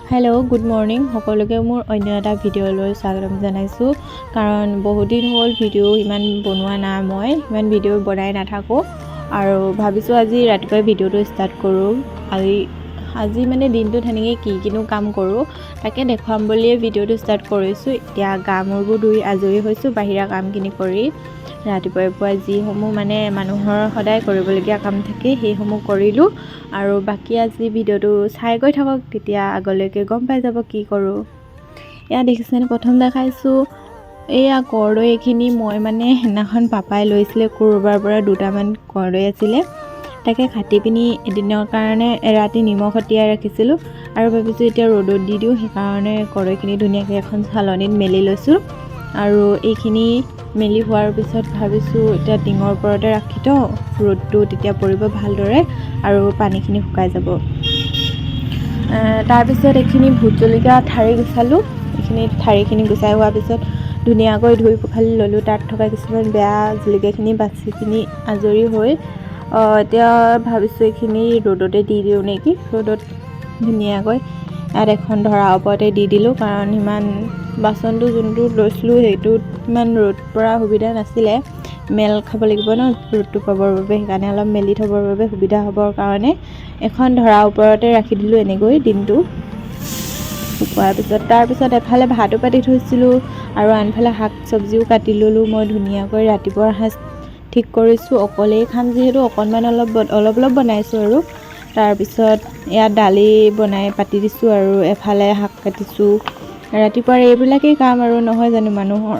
Hello good morning सकलोके मोर अन्य एटा भिडिओলৈ स्वागतम जनाइछु कारण बहुत दिन हल भिडिओ इमान बनवा ना मैं इमान भिडिओ बनाई नाथाको आरो भाबिछु আজি रातिपुৱা भिडिओটো स्टार्ट करू আজি মানে দিনটো থানিকে কিনো কাম কৰো তাকে দেখাম বুলি भिडिओটো स्टार्ट কৰিছো এতিয়া গামৰবোৰ ধুই আজৰি হৈছো বাহিৰা কামখিনি কৰি ৰাতিপুৱা যি সমূহ মানে মানুহৰ সদায় কৰিবলগীয়া কাম থাকে সেই সমূহ কৰিলো আৰু বাকি আজি भिडिओটো চাই গৈ থাকক তেতিয়া আগলৈকে গম পাই যাব কি কৰো এয়া দেখিছেনে প্ৰথম দেখাইছো এয়া কৰদৈ এখিনি মই মানে হেনাখন পাপাই লৈছিলে কৰবাৰ পৰা দুটামান কৰদৈ আছিলে তাকে কাটি পিনি এদিনৰ কাৰণে ৰাতি নিমখ হতিয়াই ৰাখিছিলো আৰু ভাবিছো এতিয়া ৰ'দত দি দিও সেই কাৰণে কৰদৈখিনি ধুনীয়াকৈ এখন চালনীত মেলি লৈছো আৰু এইখিনি মেলি হোৱাৰ পিছত ভাবিছো এতিয়া টিঙৰ ওপৰতে ৰাখি তো ৰ'দটো তেতিয়া পৰিব ভালদৰে আৰু পানীখিনি শুকাই যাব তাৰ পিছত এইখিনি ভোট জলকীয়া ঠাৰি গুছালো এইখিনি ঠাৰিখিনি গুছাই হোৱাৰ পিছত ধুনীয়াকৈ ধুই পখালি ললো তাত থকা কিছুমান বেয়া জলকীয়াখিনি বাছি পিনি আজৰি হৈ এতিয়া ভাবিছো এইখিনি ৰ'দতে দি দিও নেকি ৰ'দত ধুনীয়াকৈ আৰ এখন ধৰা ওপৰতে দি দিলো কাৰণ ইমান বাসনটো যোনটো লৈছিলো সেইটো ইমান ৰ'দ পৰা সুবিধা নাছিলে মেল খাব লাগিব ন ৰ'দটো পাবৰ বাবে সেইকাৰণে অলপ মেলি থবৰ বাবে সুবিধা হ'বৰ কাৰণে এখন ধৰা ওপৰতে ৰাখি দিলো এনেকৈ দিনটো শুকুৱাৰ পিছত তাৰ পিছত এফালে ভাতো পাতি থৈছিলো আৰু আনফালে শাক চব্জিও কাটি ললো মই ধুনীয়াকৈ ৰাতিপুৱাৰ সাজ ঠিক কৰিছো অকলেই খাম যেহেতু অকনমান অলপ বনাইছো আৰু তাৰ পিছত এয়া দালি বনাই পাতি দিছো আৰু এফালে শাক কাটিছো ৰাতিপুৱাৰ এইবিলাকেই কাম আৰু নহয় জানো মানুহৰ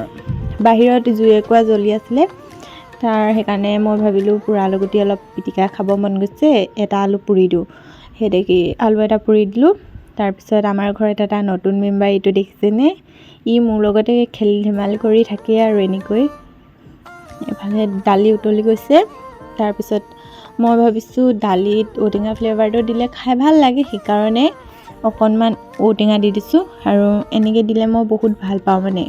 বাহিৰত জুই একোৱা জ্বলি আছিলে তাৰ সেইকাৰণে মই ভাবিলো পুৰা আলুগুটি অলপ পিটিকা খাব মন গৈছে এটা আলু পুৰি দিও হেদেকি আলু এটা পুৰি দিলো তাৰ পিছত আমাৰ ঘৰত এটা নতুন মেম্বাৰ ইটো দেখিছেনে ই মোৰ লগতে খেলি ধেমালি কৰি থাকে আৰু এনেকৈ এফালে দালি উতলি গৈছে তাৰ পিছত মই ভাবিছো দালিত ঔটেঙা ফ্লেভাৰটো দিলে খাই ভাল লাগে সেইকাৰণে অকনমান ঔটেঙা দি দিছো আৰু এনেকৈ দিলে মই বহুত ভাল পাওঁ মানে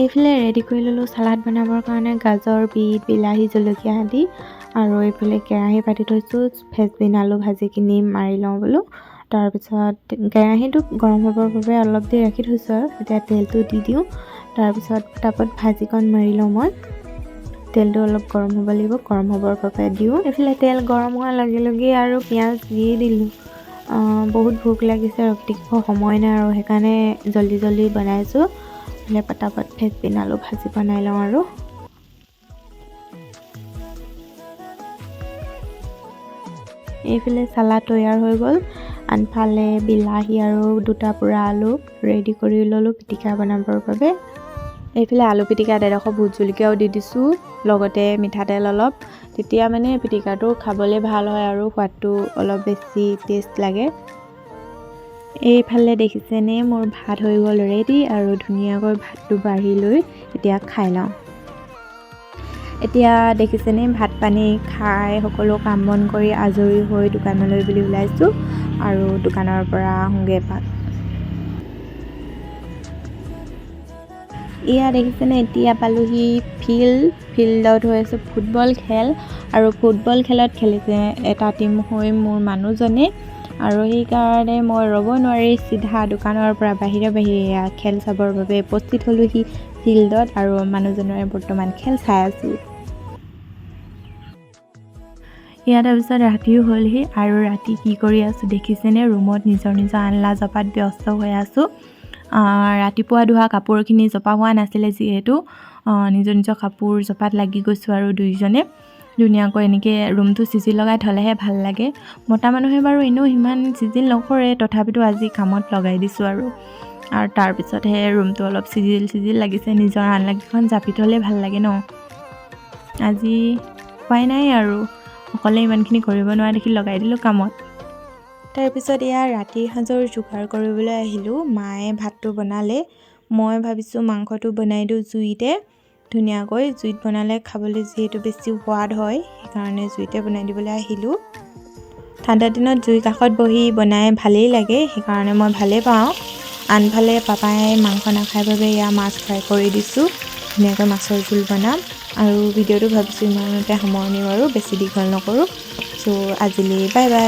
এইফালে ৰেডি কৰি ললো সালাড বনাবৰ কাৰণে গাজৰ বিট বিলাহী জলকীয়া আদি আৰু এইফালে কেৰাহী পাতি থৈছো ফেচবিন আলু ভাজিখিনি মাৰি লওঁ বোলো তাৰ পিছত কেৰাহীটো গৰম হ'বৰ বাবে অলপ দেৰি ৰাখি থৈছো আৰু এতিয়া তেলটো দি দিও তাৰ পিছত তাপত ভাজিকণ মাৰি লওঁ মই তেলটো অলপ গৰম হ'ব লাগিব গৰম হ'বৰ বাবে দিও এফালে তেল গৰম হোৱাৰ লগে লগে আৰু পিয়াজ দি দিলো বহুত ভোক লাগিছে ৰখি সময় নাই আৰু সেইকাৰণে জলদি বনাইছো এফালে পটাপট ফেচবিন আলু ভাজি বনাই লওঁ আৰু এইফালে সালাড তৈয়াৰ হৈ গ'ল আনফালে বিলাহী আৰু দুটা পুৰা আলু ৰেডি কৰি ললো পিটিকা বনাবৰ বাবে এইফালে আলু পিটিকাত এডোখৰ ভোট জলকীয়াও দি দিছো লগতে মিঠাতেল অলপ তেতিয়া মানে পিটিকাটো খাবলৈ ভাল হয় আৰু সোৱাদটো অলপ বেছি টেষ্ট লাগে এইফালে দেখিছেনে মোৰ ভাত হৈ গ'ল ৰেডি আৰু ধুনীয়াকৈ ভাতটো বাঢ়ি লৈ এতিয়া খাই লওঁ এতিয়া দেখিছেনে ভাত পানী খাই সকলো কাম বন কৰি আজৰি হৈ দোকানলৈ বুলি ওলাইছো আৰু দোকানৰ পৰা আহোগে পাত ইয়া দেখিছেনে এতিয়া পালোহি ফিল্ডত হৈ আছে ফুটবল খেল আৰু ফুটবল খেলত খেলিছে এটা টিম হৈ মোৰ মানুহজনে আৰু সেই কাৰণে মই ৰ'ব নোৱাৰি সিধা দোকানৰ পৰা বাহিৰে খেল চাবৰ বাবে উপস্থিত হলোহি ফিল্ডত আৰু মানুহজনৰ বৰ্তমান খেল চাই আছো ইয়াৰ পিছত ৰাতিও হ'লহি আৰু ৰাতি কি কৰি আছো দেখিছেনে ৰুমত নিজৰ আনলা জপাত ব্যস্ত হৈ আছো ৰাতিপুৱা ধোৱা কাপোৰখিনি জপা হোৱা নাছিলে যিহেতু নিজৰ কাপোৰ জপাত লাগি গৈছো আৰু দুইজনে ধুনীয়াকৈ এনেকৈ ৰুমটো চিজিল লগাই থলেহে ভাল লাগে মতা মানুহে বাৰু এনেও ইমান চিজিল নকৰে তথাপিতো আজি কামত লগাই দিছো আৰু তাৰ পিছতহে ৰুমটো অলপ চিজিল লাগিছে নিজৰ আনলাকেইখন জাপি থলে ভাল লাগে ন আজি উপায় নাই আৰু অকলে ইমানখিনি কৰিব নোৱাৰা দেখি লগাই দিলো কামত তাৰ পিছত ইয়াৰ ৰাতিৰ সাঁজৰ যোগাৰ কৰিবলৈ আহিলো মায়ে ভাতটো বনালে মই ভাবিছো মাংসটো বনাই দিও জুইতে ধুনীয়াকৈ জুইত বনালে খাবলৈ যিহেতু বেছি সোৱাদ হয় সেইকাৰণে জুইতে বনাই দিবলৈ আহিলো ঠাণ্ডা দিনত জুই কাষত বহি বনাই ভালেই লাগে সেইকাৰণে মই ভালে পাওঁ আনফালে পাপাই মাংস নাখায় বাবে ইয়া মাছ ফ্ৰাই কৰি দিছো ধুনীয়াকৈ মাছৰ জোল বনাম আৰু ভিডিঅ'টো ভাবিছোঁ ইমানতে সামৰণি মাৰোঁ, বেছি দীঘল নকৰোঁ। চ' আজিলৈ বাই বাই।